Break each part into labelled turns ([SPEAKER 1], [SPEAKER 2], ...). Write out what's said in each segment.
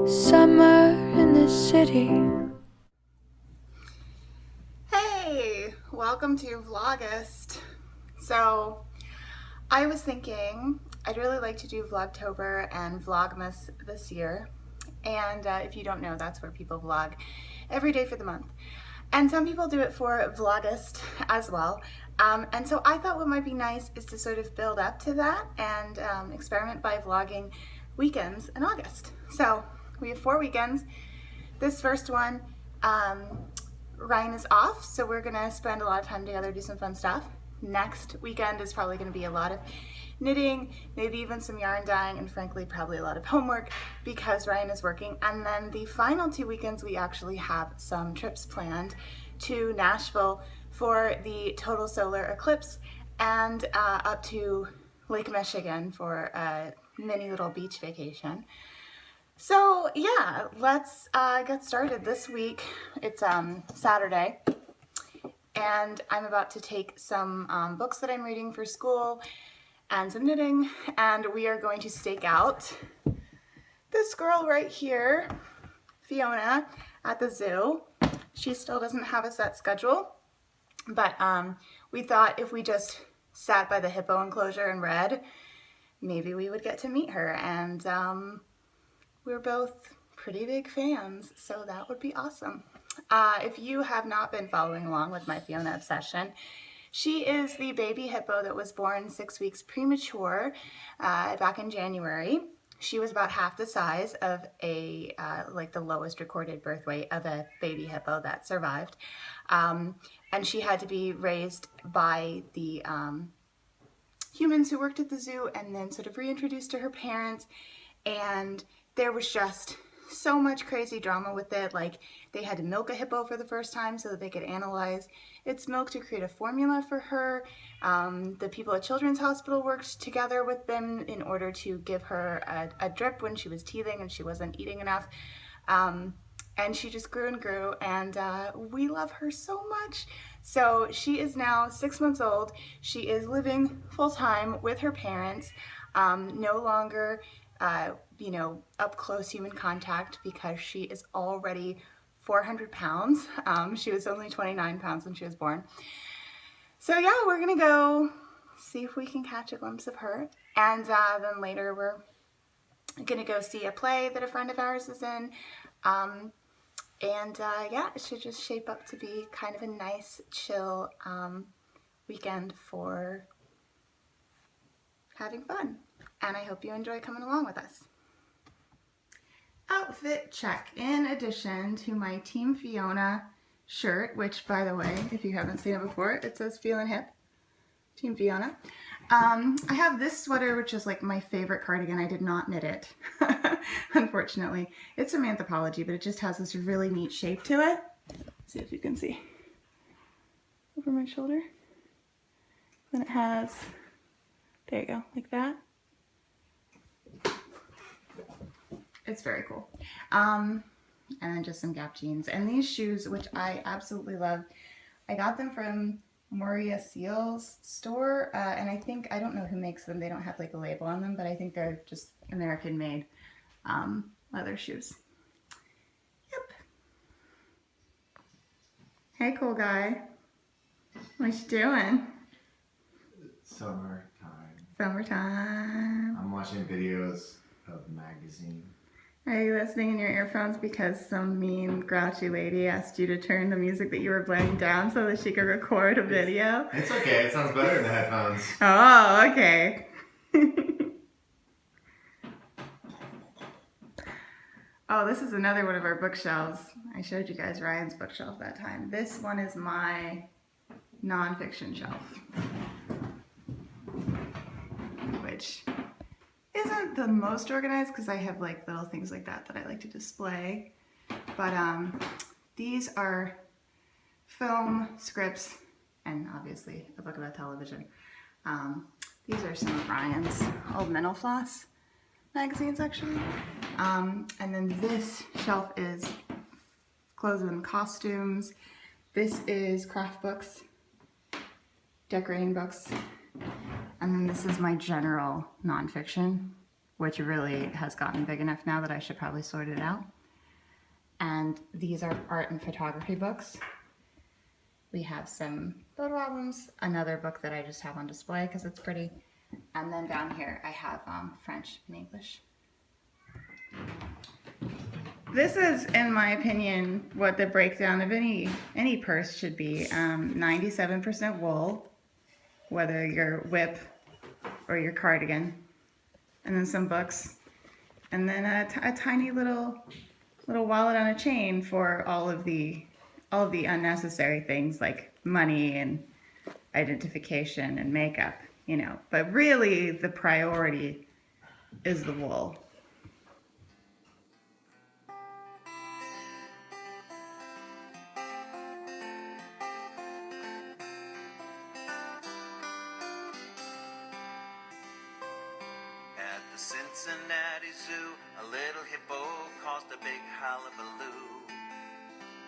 [SPEAKER 1] Summer in the city.
[SPEAKER 2] Hey, welcome to Vlogust. So, I was thinking I'd really like to do Vlogtober and Vlogmas this year. And if you don't know, that's where people vlog every day for the month. And some people do it for Vlogust as well. And so I thought what might be nice is to sort of build up to that and experiment by vlogging weekends in August. So we have 4 weekends. This first one, Ryan is off, so we're gonna spend a lot of time together, do some fun stuff. Next weekend is probably gonna be a lot of knitting, maybe even some yarn dyeing, and frankly, probably a lot of homework because Ryan is working. And then the final 2 weekends, we actually have some trips planned to Nashville for the total solar eclipse and up to Lake Michigan for a mini little beach vacation. So yeah, let's get started. This week, it's Saturday, and I'm about to take some books that I'm reading for school and some knitting, and we are going to stake out this girl right here, Fiona, at the zoo. She still doesn't have a set schedule, but we thought if we just sat by the hippo enclosure and read, maybe we would get to meet her, and we're both pretty big fans, so that would be awesome. If you have not been following along with my Fiona obsession, she is the baby hippo that was born 6 weeks premature back in January. She was about half the size of like the lowest recorded birth weight of a baby hippo that survived. And she had to be raised by the humans who worked at the zoo and then sort of reintroduced to her parents. And there was just so much crazy drama with it. Like, they had to milk a hippo for the first time so that they could analyze its milk to create a formula for her. The people at Children's Hospital worked together with them in order to give her a drip when she was teething and she wasn't eating enough. And she just grew and grew, and we love her so much. So she is now 6 months old. She is living full-time with her parents, no longer up close human contact because she is already 400 pounds. She was only 29 pounds when she was born. So yeah, we're gonna go see if we can catch a glimpse of her. And then later we're gonna go see a play that a friend of ours is in. Yeah, it should just shape up to be kind of a nice, chill weekend for having fun. And I hope you enjoy coming along with us. Outfit check. In addition to my Team Fiona shirt, which, by the way, if you haven't seen it before, it says Feelin' Hip, Team Fiona. I have this sweater, which is like my favorite cardigan. I did not knit it, unfortunately. It's from Anthropologie, but it just has this really neat shape to it. Let's see if you can see over my shoulder. Then it has, there you go, like that. It's very cool. And then just some Gap jeans. And these shoes, which I absolutely love, I got them from Maria Seal's store. And I don't know who makes them. They don't have like a label on them, but I think they're just American made leather shoes. Yep. Hey, cool guy. What you doing?
[SPEAKER 3] Summertime.
[SPEAKER 2] Summertime.
[SPEAKER 3] I'm watching videos of magazine.
[SPEAKER 2] Are you listening in your earphones because some mean, grouchy lady asked you to turn the music that you were playing down so that she could record a video?
[SPEAKER 3] It's okay. It sounds better in the headphones.
[SPEAKER 2] Oh, okay. Oh, this is another one of our bookshelves. I showed you guys Ryan's bookshelf that time. This one is my nonfiction shelf, which isn't the most organized because I have like little things like that I like to display. But these are film, scripts, and obviously a book about television. These are some of Ryan's old Mental Floss magazines, actually. And then this shelf is clothes and costumes. This is craft books, decorating books. And then this is my general nonfiction which really has gotten big enough now that I should probably sort it out. And these are art and photography books. We have some photo albums, another book that I just have on display because it's pretty. And then down here I have French and English. This is, in my opinion, what the breakdown of any purse should be. 97% wool, whether your whip or your cardigan, and then some books, and then a tiny little wallet on a chain for all of the unnecessary things like money and identification and makeup, you know. But really, the priority is the wool.
[SPEAKER 4] At the Cincinnati Zoo, a little hippo caused a big hullabaloo.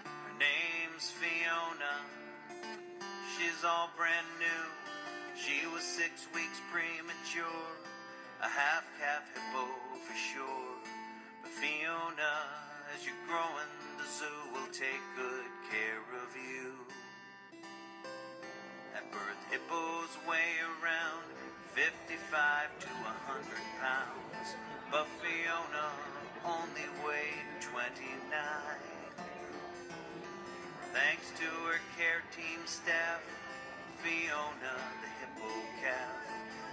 [SPEAKER 4] Her name's Fiona, she's all brand new. She was 6 weeks premature, a half-calf hippo for sure. But Fiona, as you grow in the zoo, will take good care of you. At birth, hippos weigh around 55 to 100 pounds, but Fiona only weighed 29. Thanks to her care team staff, Fiona, the hippo calf,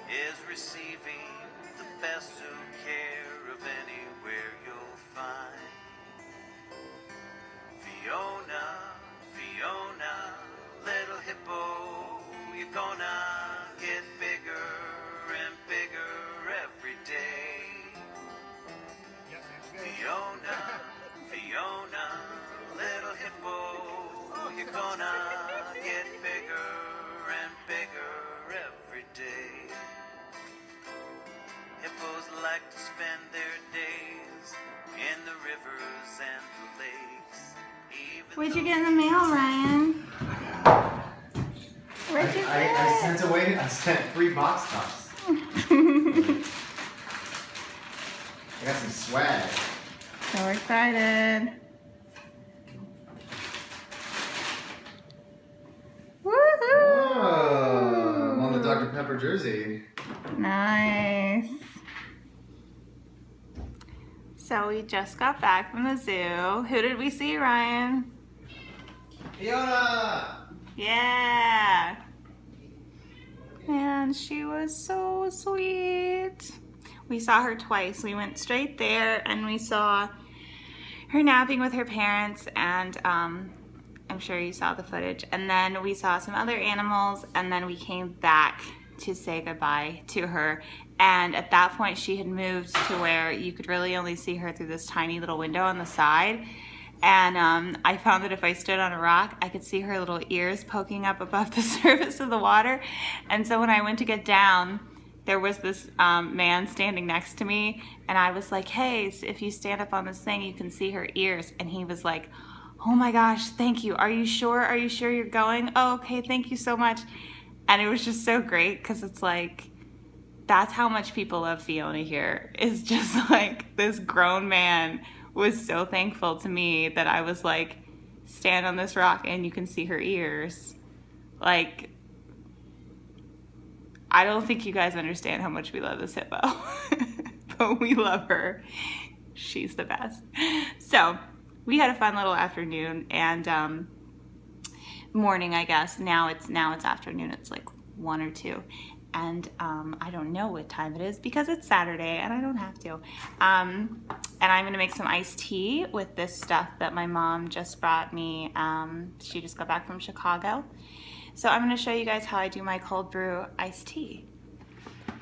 [SPEAKER 4] is receiving the best zoo care of anywhere you'll find. Fiona, Fiona, little hippo, you're gonna get bigger and bigger every day. Fiona, Fiona, little hippo, you're gonna get bigger and bigger every day. Hippos like to spend their days in the rivers and the lakes.
[SPEAKER 2] What'd you get in the mail, Ryan? What'd you get?
[SPEAKER 3] I sent 3 box tops. I got some swag.
[SPEAKER 2] So excited. Woohoo!
[SPEAKER 3] Whoa! I'm on the Dr. Pepper jersey.
[SPEAKER 2] Nice. So we just got back from the zoo. Who did we see, Ryan?
[SPEAKER 3] Fiona!
[SPEAKER 2] Yeah. And she was so sweet. We saw her twice. We went straight there and we saw her napping with her parents, and I'm sure you saw the footage. And then we saw some other animals, and then we came back to say goodbye to her. And at that point she had moved to where you could really only see her through this tiny little window on the side. And I found that if I stood on a rock, I could see her little ears poking up above the surface of the water. And so when I went to get down, there was this man standing next to me, and I was like, hey, if you stand up on this thing, you can see her ears. And he was like, oh my gosh, thank you. Are you sure? Are you sure you're going? Oh, okay, thank you so much. And it was just so great, because it's like, that's how much people love Fiona here. It's just like this grown man was so thankful to me that I was like, stand on this rock and you can see her ears. Like, I don't think you guys understand how much we love this hippo, but we love her. She's the best. So we had a fun little afternoon and morning, I guess. Now it's afternoon. It's like 1 or 2. And I don't know what time it is because it's Saturday and I don't have to. And I'm gonna make some iced tea with this stuff that my mom just brought me. She just got back from Chicago. So I'm gonna show you guys how I do my cold brew iced tea.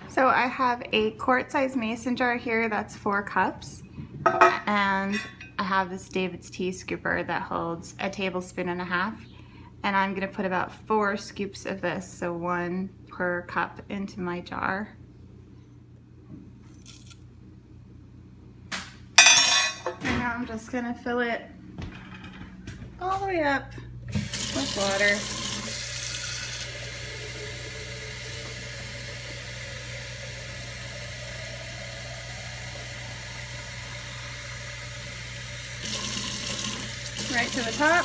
[SPEAKER 2] So I have a quart-sized mason jar here that's 4 cups. And I have this David's tea scooper that holds a tablespoon and a half. And I'm gonna put about 4 scoops of this, so 1 per cup, into my jar. And now I'm just gonna fill it all the way up with water. right to the top.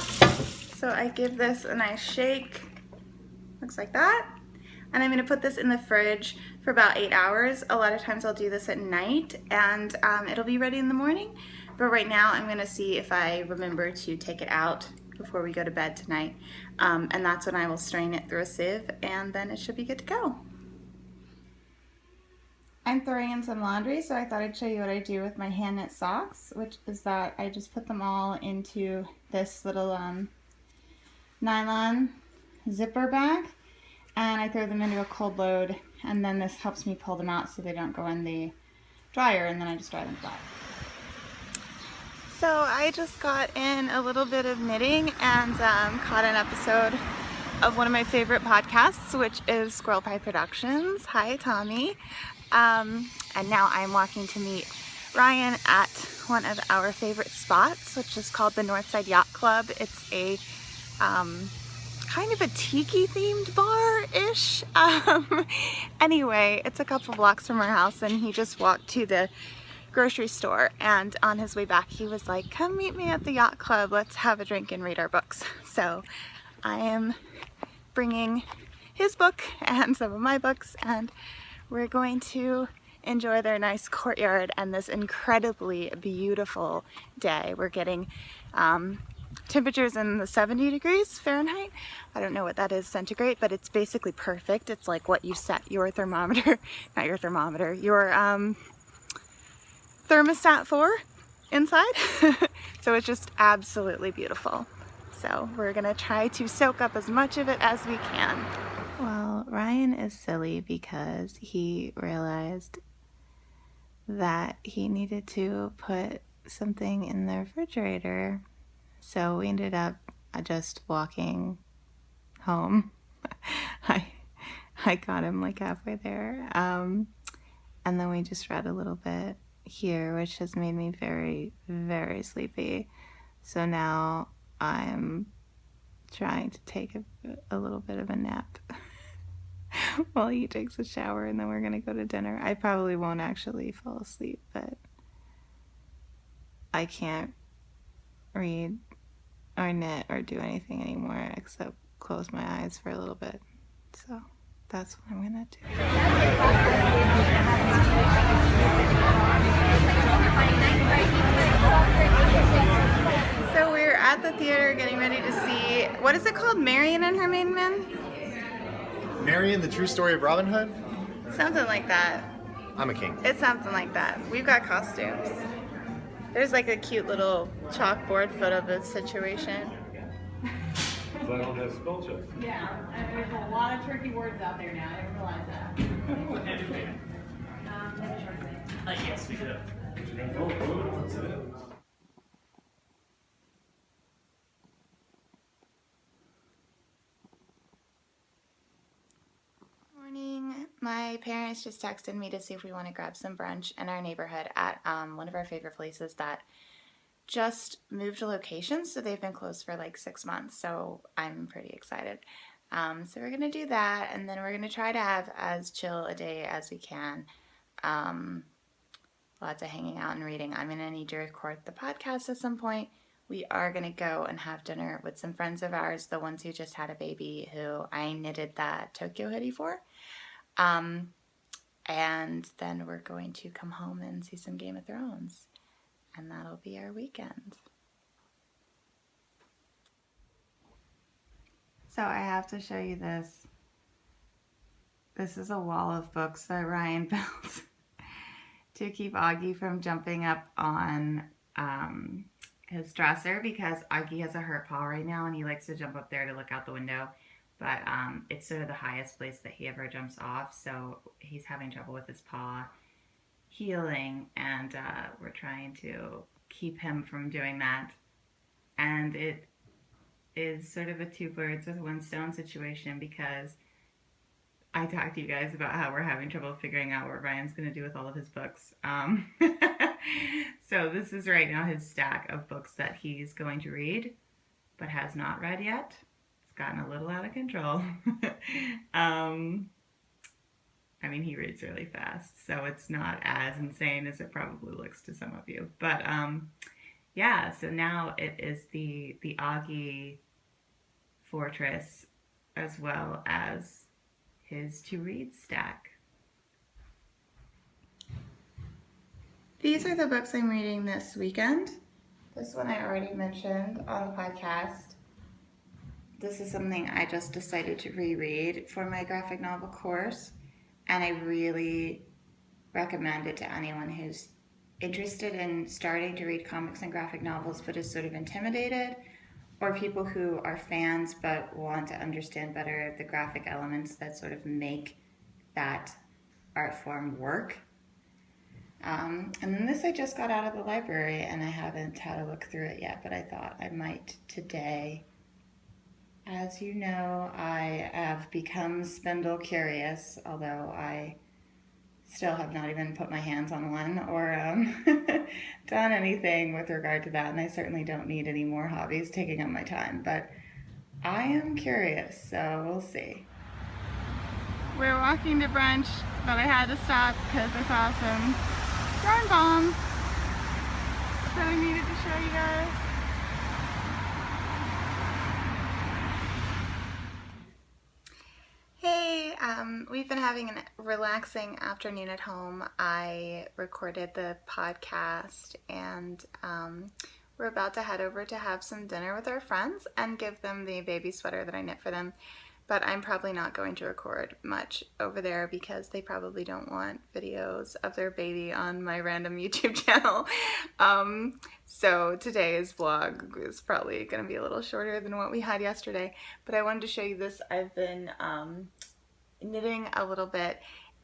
[SPEAKER 2] So I give this a nice shake. Looks like that. And I'm going to put this in the fridge for about 8 hours. A lot of times I'll do this at night and it'll be ready in the morning. But right now I'm going to see if I remember to take it out before we go to bed tonight. And that's when I will strain it through a sieve and then it should be good to go. I'm throwing in some laundry, so I thought I'd show you what I do with my hand knit socks, which is that I just put them all into this little nylon zipper bag. And I throw them into a cold load, and then this helps me pull them out so they don't go in the dryer, and then I just dry them flat. So I just got in a little bit of knitting and caught an episode of one of my favorite podcasts, which is Squirrel Pie Productions. Hi, Tommy. And now I'm walking to meet Ryan at one of our favorite spots, which is called the Northside Yacht Club. It's a kind of a tiki themed bar-ish. Anyway, it's a couple blocks from our house and he just walked to the grocery store and on his way back he was like, come meet me at the yacht club, let's have a drink and read our books. So I am bringing his book and some of my books and we're going to enjoy their nice courtyard and this incredibly beautiful day. We're getting temperatures in the 70 degrees Fahrenheit. I don't know what that is centigrade, but it's basically perfect. It's like what you set your thermometer, not your thermometer, your thermostat for inside. So it's just absolutely beautiful. So we're gonna try to soak up as much of it as we can. Well, Ryan is silly because he realized that he needed to put something in the refrigerator. So we ended up just walking home. I got him like halfway there. And then we just read a little bit here, which has made me very, very sleepy. So now I'm trying to take a little bit of a nap while he takes a shower and then we're gonna go to dinner. I probably won't actually fall asleep, but I can't read or knit or do anything anymore except close my eyes for a little bit. So that's what I'm gonna do. So we're at the theater getting ready to see, what is it called? Marion and Her Maiden Men?
[SPEAKER 3] Marion, the true story of Robin Hood?
[SPEAKER 2] Something like that.
[SPEAKER 3] I'm a king.
[SPEAKER 2] It's something like that. We've got costumes. There's like a cute little chalkboard photo of the situation.
[SPEAKER 5] I don't have spell check.
[SPEAKER 6] Yeah, and there's a lot of tricky words out there now. I didn't realize that.
[SPEAKER 5] Yes, we do. Oh, good. That's it.
[SPEAKER 2] Morning. My parents just texted me to see if we want to grab some brunch in our neighborhood at one of our favorite places that just moved locations, so they've been closed for like 6 months, so I'm pretty excited. So we're gonna do that, and then we're gonna try to have as chill a day as we can. Lots of hanging out and reading. I'm gonna need to record the podcast at some point. We are gonna go and have dinner with some friends of ours, the ones who just had a baby who I knitted that Tokyo hoodie for. And then we're going to come home and see some Game of Thrones. And that'll be our weekend. So I have to show you this. This is a wall of books that Ryan built to keep Augie from jumping up on his dresser because Augie has a hurt paw right now and he likes to jump up there to look out the window. But it's sort of the highest place that he ever jumps off, so he's having trouble with his paw healing, and we're trying to keep him from doing that. And it is sort of a two birds with one stone situation because I talked to you guys about how we're having trouble figuring out what Ryan's going to do with all of his books. So this is right now his stack of books that he's going to read but has not read yet. It's gotten a little out of control. I mean, he reads really fast, so it's not as insane as it probably looks to some of you. But
[SPEAKER 7] yeah, so now it is the Augie fortress as well as his to read stack.
[SPEAKER 2] These are the books I'm reading this weekend. This one I already mentioned on the podcast. This is something I just decided to reread for my graphic novel course, and I really recommend it to anyone who's interested in starting to read comics and graphic novels but is sort of intimidated, or people who are fans but want to understand better the graphic elements that sort of make that art form work. And then this I just got out of the library and I haven't had a look through it yet, but I thought I might today. As you know, I have become spindle curious, although I still have not even put my hands on one or done anything with regard to that, and I certainly don't need any more hobbies taking up my time, but I am curious, so we'll see. We're walking to brunch, but I had to stop because I saw some yarn bombs that I needed to show you guys. Hey, we've been having a relaxing afternoon at home. I recorded the podcast and we're about to head over to have some dinner with our friends and give them the baby sweater that I knit for them. But I'm probably not going to record much over there because they probably don't want videos of their baby on my random YouTube channel. So today's vlog is probably going to be a little shorter than what we had yesterday. But I wanted to show you this. I've been knitting a little bit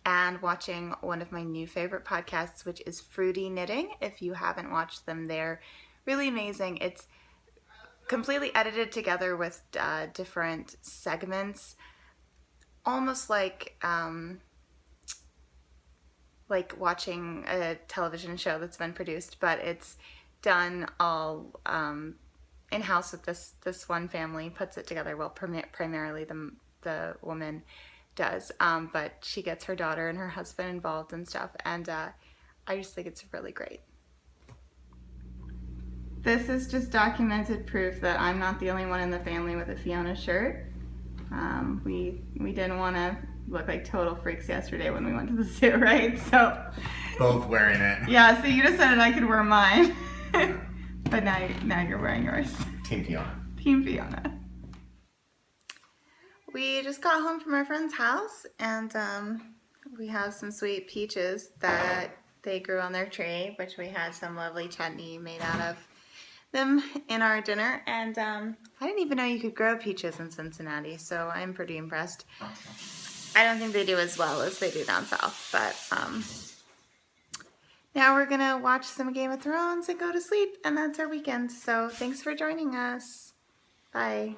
[SPEAKER 2] and watching one of my new favorite podcasts, which is Fruity Knitting. If you haven't watched them, they're really amazing. It's completely edited together with different segments, almost like watching a television show that's been produced, but it's done all in-house with this one family, puts it together. Well, primarily the woman does, but she gets her daughter and her husband involved and stuff, and I just think it's really great. This is just documented proof that I'm not the only one in the family with a Fiona shirt. We didn't want to look like total freaks yesterday when we went to the zoo, right? So
[SPEAKER 3] Both wearing it.
[SPEAKER 2] yeah, so you decided I could wear mine, but now you're wearing yours.
[SPEAKER 3] Team Fiona.
[SPEAKER 2] Team Fiona. We just got home from our friend's house, and we have some sweet peaches that they grew on their tree, which we had some lovely chutney made out of them in our dinner. And I didn't even know you could grow peaches in Cincinnati, so I'm pretty impressed. I don't think they do as well as they do down south, but now we're gonna watch some Game of Thrones and go to sleep, and that's our weekend. So thanks for joining us. Bye.